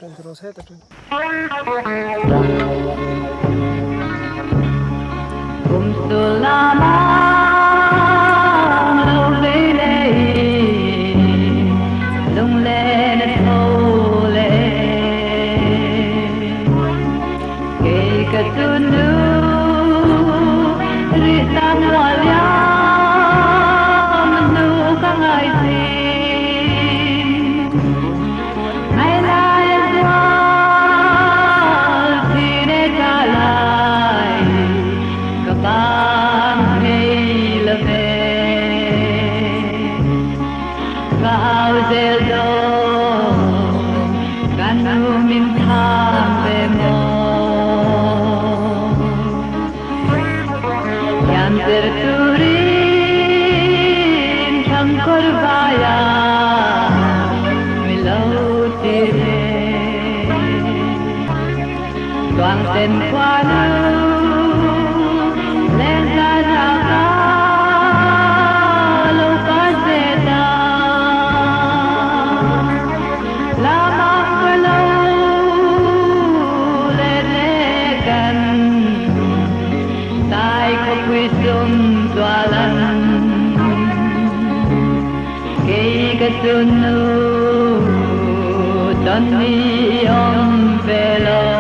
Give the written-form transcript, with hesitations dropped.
dentro sete. Kumtu lamang lâu lê lê lung lên thô lê kê cà tu nu ri tan hoa liam nu ca ngài xin ai lai qua thì để trả lại các bạn hay là về vào giờ đó canu mình tham về mò yang terturin trong korbaya melodire toàn tên qua lên ra ra lâu có dễ ta la mang cơ lâu lên lê gần tai có quy xuân tòa lần cây cái xuân nu tân đi ông về lâu